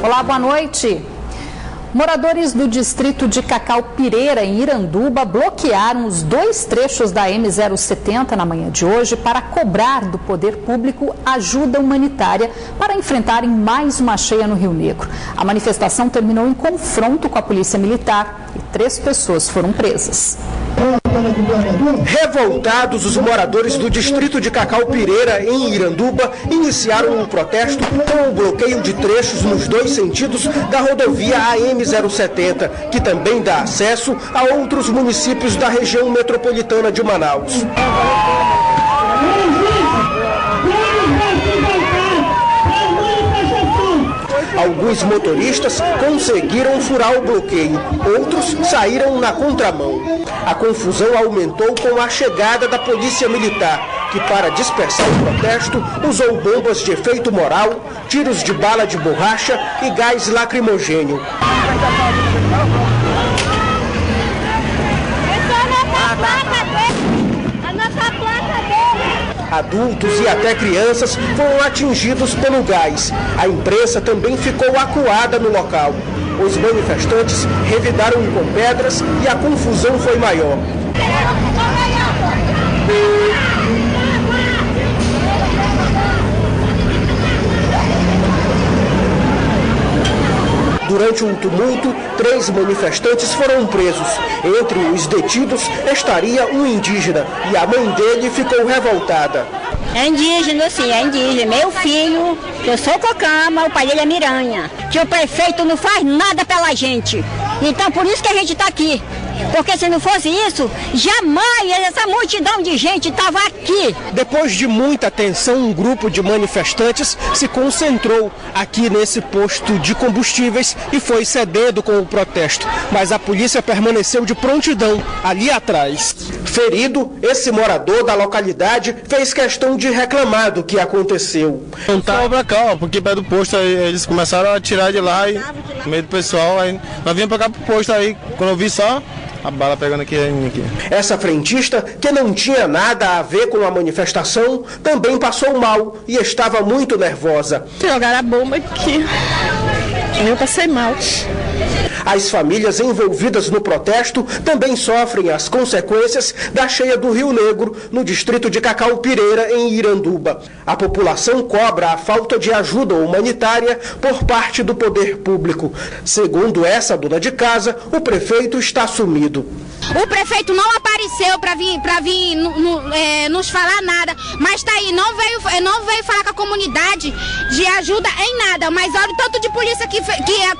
Olá, boa noite. Moradores do distrito de Cacaupireira, em Iranduba, bloquearam os dois trechos da M070 na manhã de hoje para cobrar do poder público ajuda humanitária para enfrentarem mais uma cheia no Rio Negro. A manifestação terminou em confronto com a polícia militar e 3 pessoas foram presas. Revoltados, os moradores do distrito de Cacaupireira, em Iranduba, iniciaram um protesto com o bloqueio de trechos nos 2 sentidos da rodovia AM070, que também dá acesso a outros municípios da região metropolitana de Manaus. Alguns motoristas conseguiram furar o bloqueio, outros saíram na contramão. A confusão aumentou com a chegada da polícia militar, que para dispersar o protesto usou bombas de efeito moral, tiros de bala de borracha e gás lacrimogêneo. Adultos e até crianças foram atingidos pelo gás. A imprensa também ficou acuada no local. Os manifestantes revidaram com pedras e a confusão foi maior. Durante um tumulto, 3 manifestantes foram presos. Entre os detidos estaria um indígena e a mãe dele ficou revoltada. É indígena, sim, é indígena. Meu filho, eu sou Cocama, o pai dele é Miranha. Que o prefeito não faz nada pela gente. Então por isso que a gente está aqui. Porque se não fosse isso, jamais essa multidão de gente estava aqui. Depois de muita tensão, um grupo de manifestantes se concentrou aqui nesse posto de combustíveis e foi cedendo com o protesto. Mas a polícia permaneceu de prontidão ali atrás. Ferido, esse morador da localidade fez questão de reclamar do que aconteceu. Não estava pra cá, ó, porque perto do posto aí, eles começaram a tirar de lá e no meio do pessoal, aí nós viemos pra cá pro posto aí, quando eu vi só a bala pegando aqui. Essa frentista, que não tinha nada a ver com a manifestação, também passou mal e estava muito nervosa. Jogaram a bomba aqui, eu passei mal. As famílias envolvidas no protesto também sofrem as consequências da cheia do Rio Negro, no distrito de Cacaupireira, em Iranduba. A população cobra a falta de ajuda humanitária por parte do poder público. Segundo essa dona de casa, o prefeito está sumido. O prefeito não apareceu para vir nos falar nada, mas está aí, não veio falar com a comunidade de ajuda em nada. Mas olha o tanto de polícia que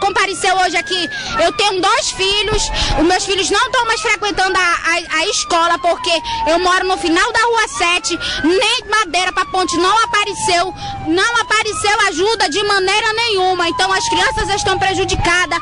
compareceu hoje aqui. Eu tenho 2 filhos, os meus filhos não estão mais frequentando a escola, porque eu moro no final da rua 7, nem madeira para ponte não apareceu ajuda de maneira nenhuma, então as crianças estão prejudicadas.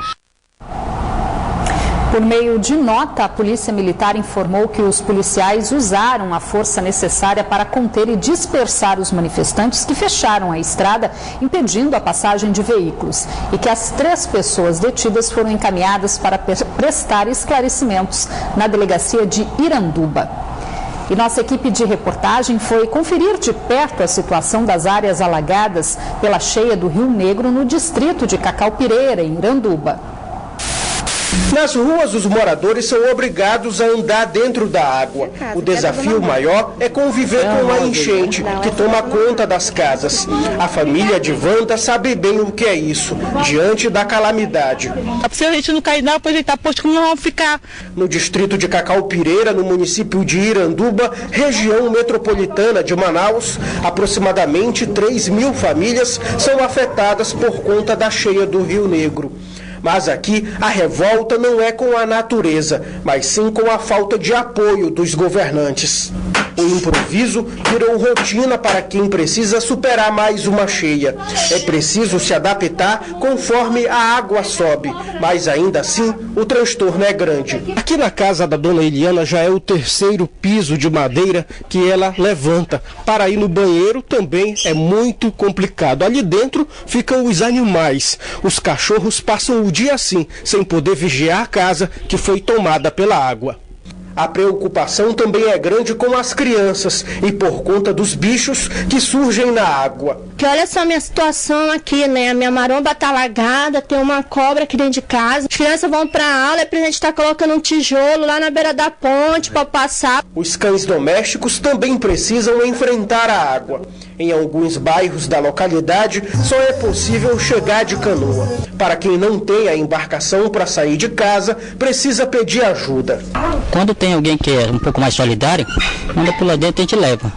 Por meio de nota, a Polícia Militar informou que os policiais usaram a força necessária para conter e dispersar os manifestantes que fecharam a estrada, impedindo a passagem de veículos, e que as 3 pessoas detidas foram encaminhadas para prestar esclarecimentos na delegacia de Iranduba. E nossa equipe de reportagem foi conferir de perto a situação das áreas alagadas pela cheia do Rio Negro no distrito de Cacaupireira, em Iranduba. Nas ruas, os moradores são obrigados a andar dentro da água. O desafio maior é conviver com a enchente, que toma conta das casas. A família de Wanda sabe bem o que é isso, diante da calamidade. Se a gente não cair na aproveitar, posto como nós vamos ficar. No distrito de Cacaupireira, no município de Iranduba, região metropolitana de Manaus, aproximadamente 3.000 famílias são afetadas por conta da cheia do Rio Negro. Mas aqui a revolta não é com a natureza, mas sim com a falta de apoio dos governantes. O improviso virou rotina para quem precisa superar mais uma cheia. É preciso se adaptar conforme a água sobe, mas ainda assim o transtorno é grande. Aqui na casa da dona Eliana já é o 3º piso de madeira que ela levanta. Para ir no banheiro também é muito complicado. Ali dentro ficam os animais. Os cachorros passam o dia assim, sem poder vigiar a casa que foi tomada pela água. A preocupação também é grande com as crianças e por conta dos bichos que surgem na água. Que olha só a minha situação aqui, né? A minha maromba tá alagada, tem uma cobra aqui dentro de casa. As crianças vão pra aula e a gente tá colocando um tijolo lá na beira da ponte para passar. Os cães domésticos também precisam enfrentar a água. Em alguns bairros da localidade, só é possível chegar de canoa. Para quem não tem a embarcação para sair de casa, precisa pedir ajuda. Quando tem alguém que é um pouco mais solidário, manda por lá dentro e a gente leva.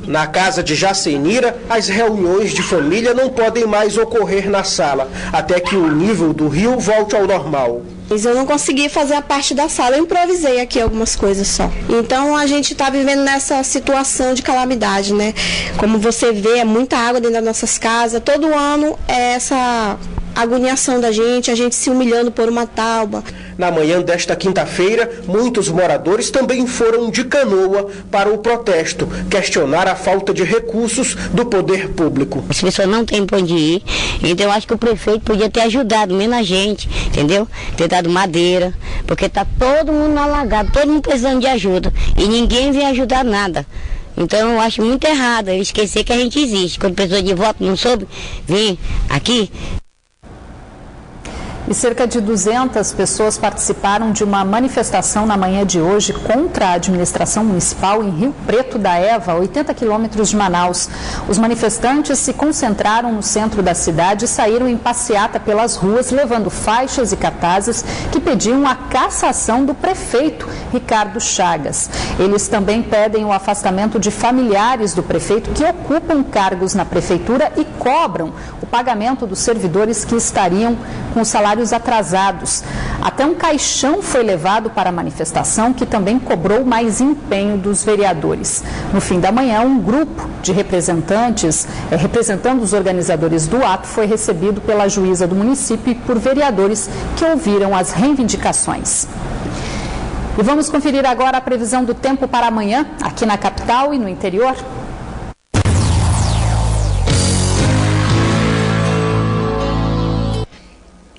Na casa de Jacenira, as reuniões de família não podem mais ocorrer na sala, até que o nível do rio volte ao normal. Eu não consegui fazer a parte da sala, eu improvisei aqui algumas coisas só. Então a gente está vivendo nessa situação de calamidade, né? Como você vê, é muita água dentro das nossas casas, todo ano é essa agoniação da gente, a gente se humilhando por uma tábua. Na manhã desta quinta-feira, muitos moradores também foram de canoa para o protesto, questionar a falta de recursos do poder público. As pessoas não têm para onde ir, então eu acho que o prefeito podia ter ajudado menos a gente, entendeu? Ter dado madeira, porque está todo mundo alagado, todo mundo precisando de ajuda e ninguém vem ajudar nada. Então eu acho muito errado eu esquecer que a gente existe. Quando pessoa de voto não soube vir aqui. E cerca de 200 pessoas participaram de uma manifestação na manhã de hoje contra a administração municipal em Rio Preto da Eva, 80 quilômetros de Manaus. Os manifestantes se concentraram no centro da cidade e saíram em passeata pelas ruas, levando faixas e cartazes que pediam a cassação do prefeito Ricardo Chagas. Eles também pedem o afastamento de familiares do prefeito que ocupam cargos na prefeitura e cobram o pagamento dos servidores que estariam com os salários atrasados. Até um caixão foi levado para a manifestação, que também cobrou mais empenho dos vereadores. No fim da manhã, um grupo de representantes, representando os organizadores do ato, foi recebido pela juíza do município e por vereadores que ouviram as reivindicações. E vamos conferir agora a previsão do tempo para amanhã, aqui na capital e no interior.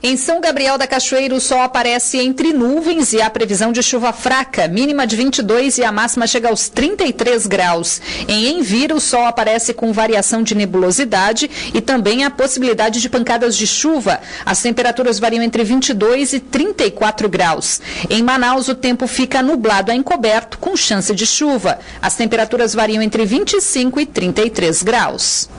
Em São Gabriel da Cachoeira, o sol aparece entre nuvens e há previsão de chuva fraca, mínima de 22 e a máxima chega aos 33 graus. Em Envira, o sol aparece com variação de nebulosidade e também a possibilidade de pancadas de chuva. As temperaturas variam entre 22 e 34 graus. Em Manaus, o tempo fica nublado a encoberto, com chance de chuva. As temperaturas variam entre 25 e 33 graus.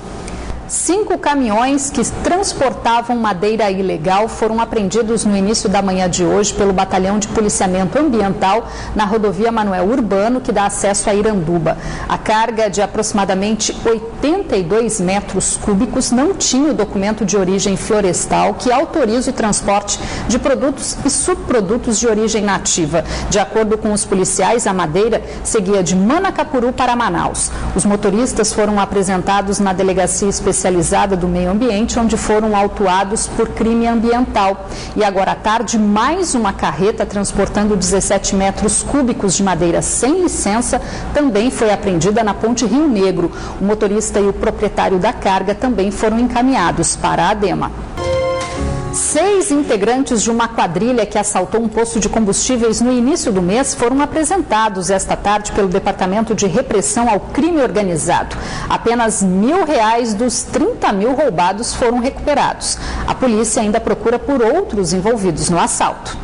5 caminhões que transportavam madeira ilegal foram apreendidos no início da manhã de hoje pelo Batalhão de Policiamento Ambiental na rodovia Manoel Urbano, que dá acesso a Iranduba. A carga de aproximadamente 82 metros cúbicos não tinha o documento de origem florestal que autoriza o transporte de produtos e subprodutos de origem nativa. De acordo com os policiais, a madeira seguia de Manacapuru para Manaus. Os motoristas foram apresentados na Delegacia Especializada do Meio Ambiente, onde foram autuados por crime ambiental. E agora à tarde, mais uma carreta transportando 17 metros cúbicos de madeira sem licença também foi apreendida na Ponte Rio Negro. O motorista e o proprietário da carga também foram encaminhados para a ADEMA. 6 integrantes de uma quadrilha que assaltou um posto de combustíveis no início do mês foram apresentados esta tarde pelo Departamento de Repressão ao Crime Organizado. Apenas R$1.000 dos 30 mil roubados foram recuperados. A polícia ainda procura por outros envolvidos no assalto.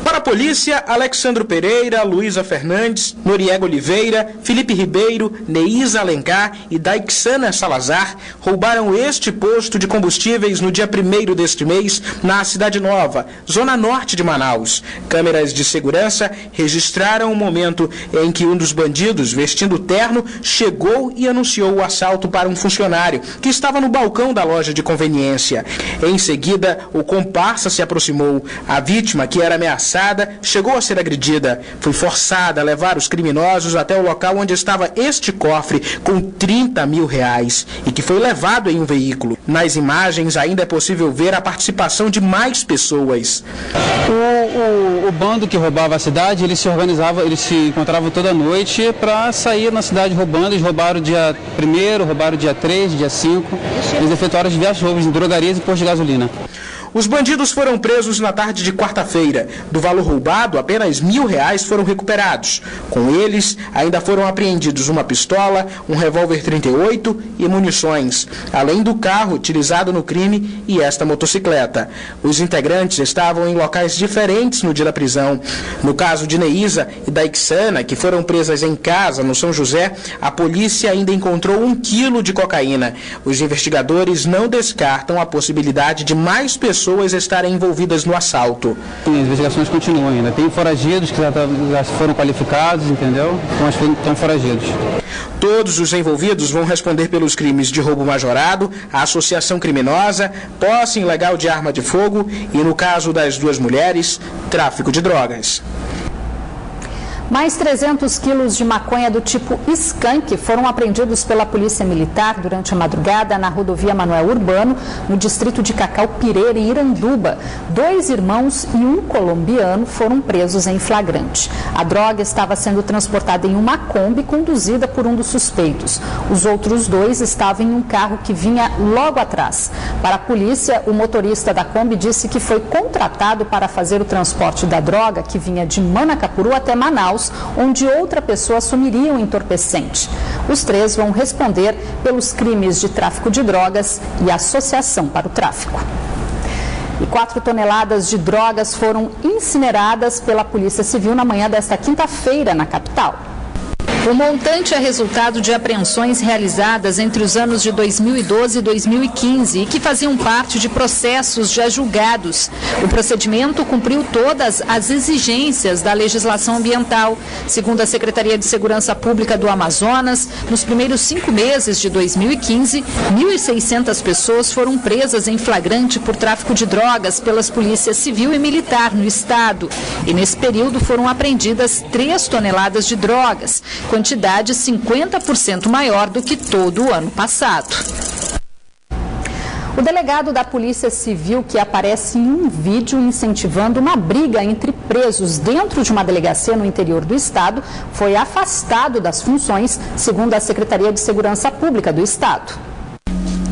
Para a polícia, Alexandro Pereira, Luísa Fernandes, Noriega Oliveira, Felipe Ribeiro, Neísa Alencar e Daixana Salazar roubaram este posto de combustíveis no dia 1º deste mês na Cidade Nova, zona norte de Manaus. Câmeras de segurança registraram o momento em que um dos bandidos, vestindo terno, chegou e anunciou o assalto para um funcionário que estava no balcão da loja de conveniência. Em seguida, o comparsa se aproximou. A vítima, que era ameaçada, chegou a ser agredida. Foi forçada a levar os criminosos até o local onde estava este cofre com R$30 mil e que foi levado em um veículo. Nas imagens ainda é possível ver a participação de mais pessoas. O bando que roubava a cidade, eles se encontravam toda noite para sair na cidade roubando. Eles roubaram dia 1º, roubaram dia 3, dia 5. Eles efetuaram diversos roubos em drogarias e postos de gasolina. Os bandidos foram presos na tarde de quarta-feira. Do valor roubado, apenas R$1.000 foram recuperados. Com eles, ainda foram apreendidos uma pistola, um revólver 38 e munições, além do carro utilizado no crime e esta motocicleta. Os integrantes estavam em locais diferentes no dia da prisão. No caso de Neísa e da Ixana, que foram presas em casa, no São José, a polícia ainda encontrou 1 quilo de cocaína. Os investigadores não descartam a possibilidade de mais pessoas estarem envolvidas no assalto. Sim, as investigações continuam ainda. Tem foragidos que já foram qualificados, entendeu? Então estão foragidos. Todos os envolvidos vão responder pelos crimes de roubo majorado, associação criminosa, posse ilegal de arma de fogo e, no caso das 2 mulheres, tráfico de drogas. Mais 300 quilos de maconha do tipo skunk foram apreendidos pela Polícia Militar durante a madrugada na rodovia Manoel Urbano, no distrito de Cacau-Pireira e Iranduba. 2 irmãos e 1 colombiano foram presos em flagrante. A droga estava sendo transportada em uma Kombi conduzida por um dos suspeitos. Os outros 2 estavam em um carro que vinha logo atrás. Para a polícia, o motorista da Kombi disse que foi contratado para fazer o transporte da droga que vinha de Manacapuru até Manaus, onde outra pessoa assumiria o entorpecente. Os 3 vão responder pelos crimes de tráfico de drogas e associação para o tráfico. E 4 toneladas de drogas foram incineradas pela Polícia Civil na manhã desta quinta-feira na capital. O montante é resultado de apreensões realizadas entre os anos de 2012 e 2015 e que faziam parte de processos já julgados. O procedimento cumpriu todas as exigências da legislação ambiental. Segundo a Secretaria de Segurança Pública do Amazonas, nos primeiros 5 meses de 2015, 1.600 pessoas foram presas em flagrante por tráfico de drogas pelas polícias civil e militar no estado. E nesse período foram apreendidas 3 toneladas de drogas, quantidade 50% maior do que todo o ano passado. O delegado da Polícia Civil, que aparece em um vídeo incentivando uma briga entre presos dentro de uma delegacia no interior do estado, foi afastado das funções, segundo a Secretaria de Segurança Pública do estado.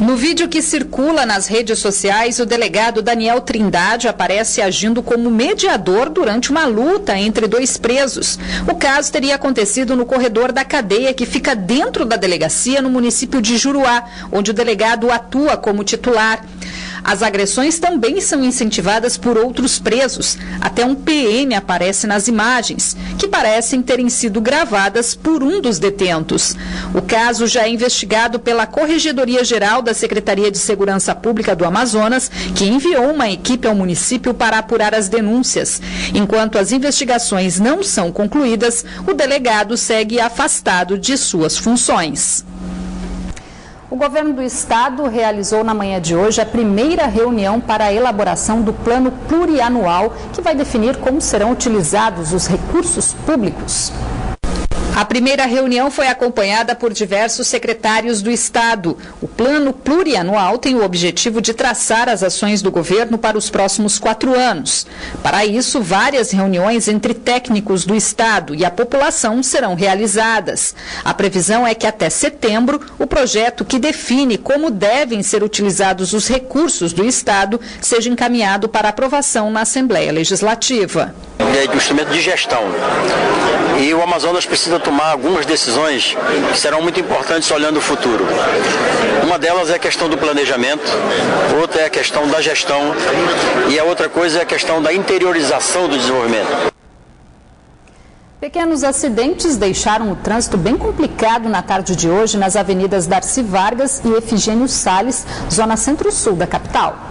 No vídeo que circula nas redes sociais, o delegado Daniel Trindade aparece agindo como mediador durante uma luta entre 2 presos. O caso teria acontecido no corredor da cadeia que fica dentro da delegacia no município de Juruá, onde o delegado atua como titular. As agressões também são incentivadas por outros presos. Até um PM aparece nas imagens, que parecem terem sido gravadas por um dos detentos. O caso já é investigado pela Corregedoria Geral da Secretaria de Segurança Pública do Amazonas, que enviou uma equipe ao município para apurar as denúncias. Enquanto as investigações não são concluídas, o delegado segue afastado de suas funções. O governo do estado realizou na manhã de hoje a primeira reunião para a elaboração do plano plurianual, que vai definir como serão utilizados os recursos públicos. A primeira reunião foi acompanhada por diversos secretários do estado. O plano plurianual tem o objetivo de traçar as ações do governo para os próximos 4 anos. Para isso, várias reuniões entre técnicos do estado e a população serão realizadas. A previsão é que até setembro, o projeto que define como devem ser utilizados os recursos do estado seja encaminhado para aprovação na Assembleia Legislativa. É um instrumento de gestão. E o Amazonas precisa tomar algumas decisões que serão muito importantes olhando o futuro. Uma delas é a questão do planejamento, outra é a questão da gestão e a outra coisa é a questão da interiorização do desenvolvimento. Pequenos acidentes deixaram o trânsito bem complicado na tarde de hoje nas avenidas Darcy Vargas e Efigênio Salles, zona centro-sul da capital.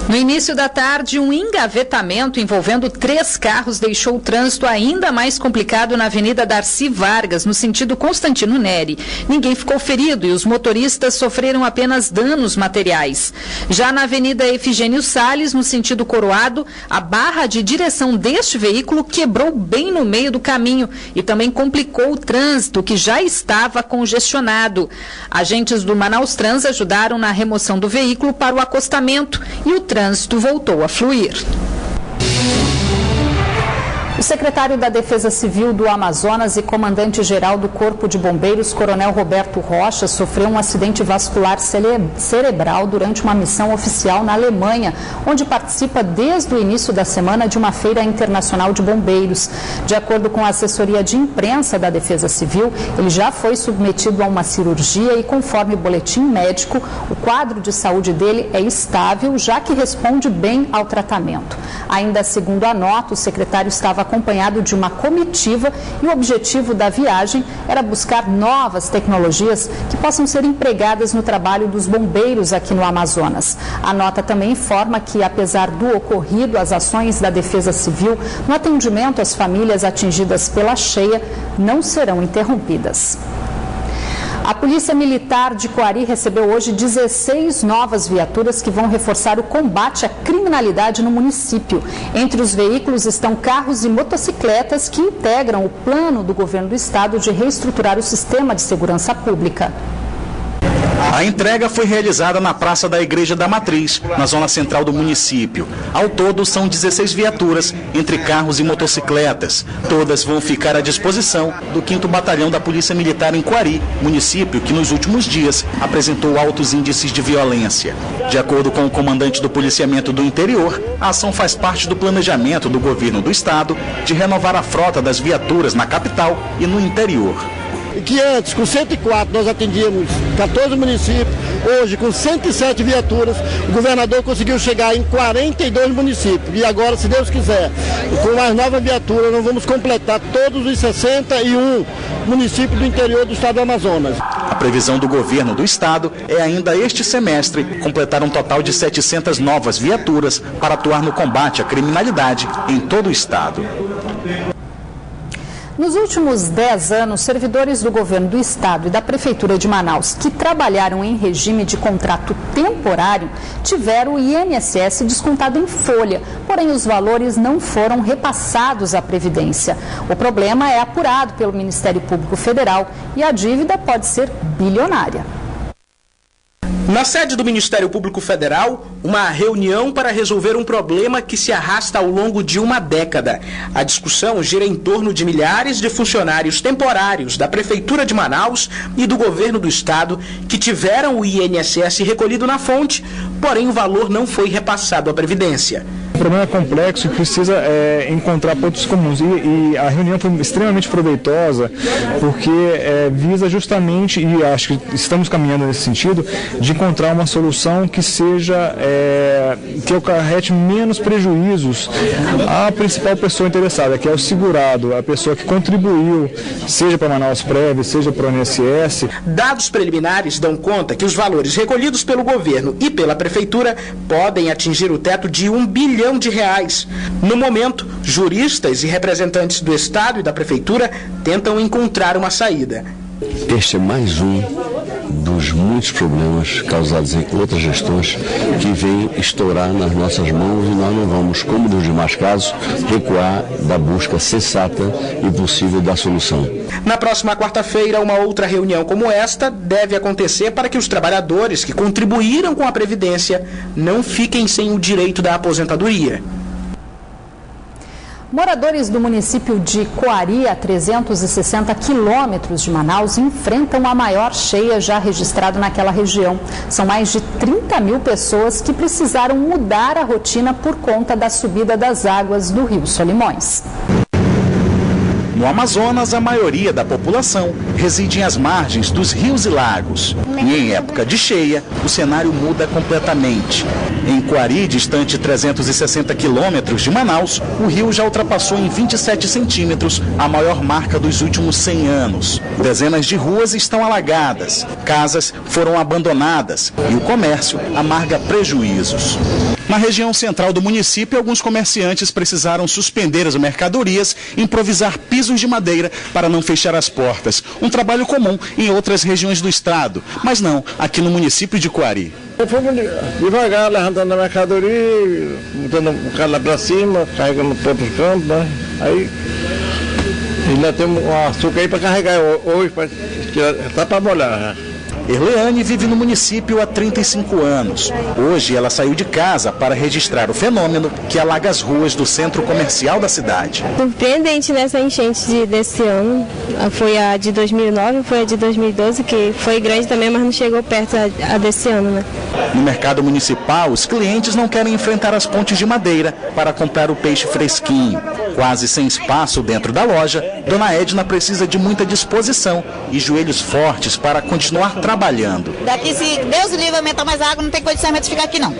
No início da tarde, um engavetamento envolvendo 3 carros deixou o trânsito ainda mais complicado na Avenida Darcy Vargas, no sentido Constantino Neri. Ninguém ficou ferido e os motoristas sofreram apenas danos materiais. Já na Avenida Efigênio Salles, no sentido Coroado, a barra de direção deste veículo quebrou bem no meio do caminho e também complicou o trânsito, que já estava congestionado. Agentes do Manaus Trans ajudaram na remoção do veículo para o acostamento e o trânsito voltou a fluir. O secretário da Defesa Civil do Amazonas e comandante-geral do Corpo de Bombeiros, Coronel Roberto Rocha, sofreu um acidente vascular cerebral durante uma missão oficial na Alemanha, onde participa desde o início da semana de uma feira internacional de bombeiros. De acordo com a assessoria de imprensa da Defesa Civil, ele já foi submetido a uma cirurgia e, conforme boletim médico, o quadro de saúde dele é estável, já que responde bem ao tratamento. Ainda segundo a nota, o secretário estava acompanhado de uma comitiva e o objetivo da viagem era buscar novas tecnologias que possam ser empregadas no trabalho dos bombeiros aqui no Amazonas. A nota também informa que, apesar do ocorrido, as ações da Defesa Civil no atendimento às famílias atingidas pela cheia não serão interrompidas. A Polícia Militar de Coari recebeu hoje 16 novas viaturas que vão reforçar o combate à criminalidade no município. Entre os veículos estão carros e motocicletas que integram o plano do governo do estado de reestruturar o sistema de segurança pública. A entrega foi realizada na Praça da Igreja da Matriz, na zona central do município. Ao todo, são 16 viaturas, entre carros e motocicletas. Todas vão ficar à disposição do 5º Batalhão da Polícia Militar em Coari, município que nos últimos dias apresentou altos índices de violência. De acordo com o comandante do Policiamento do Interior, a ação faz parte do planejamento do governo do estado de renovar a frota das viaturas na capital e no interior. Que antes, com 104, nós atendíamos 14 municípios, hoje, com 107 viaturas, o governador conseguiu chegar em 42 municípios. E agora, se Deus quiser, com mais nova viatura, nós vamos completar todos os 61 municípios do interior do estado do Amazonas. A previsão do governo do estado é ainda este semestre completar um total de 700 novas viaturas para atuar no combate à criminalidade em todo o estado. Nos últimos 10 anos, servidores do governo do estado e da prefeitura de Manaus que trabalharam em regime de contrato temporário tiveram o INSS descontado em folha, porém os valores não foram repassados à Previdência. O problema é apurado pelo Ministério Público Federal e a dívida pode ser bilionária. Na sede do Ministério Público Federal, uma reunião para resolver um problema que se arrasta ao longo de uma década. A discussão gira em torno de milhares de funcionários temporários da Prefeitura de Manaus e do Governo do Estado que tiveram o INSS recolhido na fonte, porém o valor não foi repassado à Previdência. O problema é complexo e precisa encontrar pontos comuns. E a reunião foi extremamente proveitosa porque visa justamente, e acho que estamos caminhando nesse sentido, de encontrar uma solução que seja, que acarrete menos prejuízos à principal pessoa interessada, que é o segurado, a pessoa que contribuiu, seja para a Manaus Prev, seja para o INSS. Dados preliminares dão conta que os valores recolhidos pelo governo e pela prefeitura podem atingir o teto de R$1 bilhão. No momento, juristas e representantes do Estado e da Prefeitura tentam encontrar uma saída. Este é mais um dos muitos problemas causados em outras gestões que vem estourar nas nossas mãos e nós não vamos, como nos demais casos, recuar da busca sensata e possível da solução. Na próxima quarta-feira, uma outra reunião como esta deve acontecer para que os trabalhadores que contribuíram com a Previdência não fiquem sem o direito da aposentadoria. Moradores do município de Coari, a 360 quilômetros de Manaus, enfrentam a maior cheia já registrada naquela região. São mais de 30 mil pessoas que precisaram mudar a rotina por conta da subida das águas do Rio Solimões. No Amazonas, a maioria da população reside às margens dos rios e lagos. E em época de cheia, o cenário muda completamente. Em Coari, distante 360 quilômetros de Manaus, o rio já ultrapassou em 27 centímetros a maior marca dos últimos 100 anos. Dezenas de ruas estão alagadas, casas foram abandonadas e o comércio amarga prejuízos. Na região central do município, alguns comerciantes precisaram suspender as mercadorias e improvisar pisos de madeira para não fechar as portas. Um trabalho comum em outras regiões do estado, mas não aqui no município de Coari. Fomos devagar, levantando a mercadoria, botando o cara lá para cima, carregando para os campos, né? Aí ainda temos um açúcar aí para carregar hoje, tá para molhar. Erleane vive no município há 35 anos. Hoje ela saiu de casa para registrar o fenômeno que alaga as ruas do centro comercial da cidade. Surpreendente nessa enchente desse ano. Foi a de 2009, foi a de 2012, que foi grande também, mas não chegou perto a desse ano, né? No mercado municipal, os clientes não querem enfrentar as pontes de madeira para comprar o peixe fresquinho. Quase sem espaço dentro da loja, Dona Edna precisa de muita disposição e joelhos fortes para continuar trabalhando. Daqui, se Deus livre aumentar mais água, não tem condição de ficar aqui não.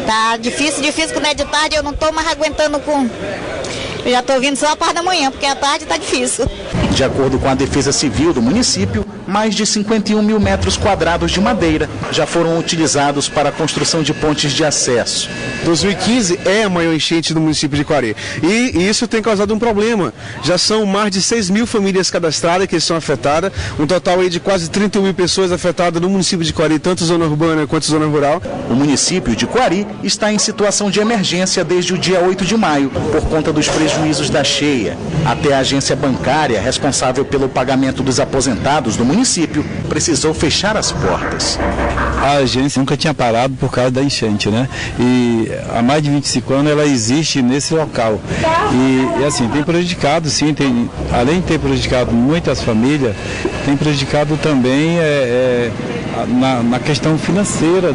Tá difícil, quando é de tarde eu não estou mais aguentando com... Eu já estou vindo só a parte da manhã, porque à tarde está difícil. De acordo com a Defesa Civil do município, mais de 51 mil metros quadrados de madeira já foram utilizados para a construção de pontes de acesso. 2015 é a maior enchente do município de Coari e isso tem causado um problema. Já são mais de 6 mil famílias cadastradas que são afetadas, um total aí de quase 31 mil pessoas afetadas no município de Coari, tanto zona urbana quanto zona rural. O município de Coari está em situação de emergência desde o dia 8 de maio, por conta dos prejuízos da cheia. Até a agência bancária responsável pelo pagamento dos aposentados do município precisou fechar as portas. A agência nunca tinha parado por causa da enchente, né? E há mais de 25 anos ela existe nesse local. E assim, tem prejudicado, sim, além de ter prejudicado muitas famílias, tem prejudicado também na questão financeira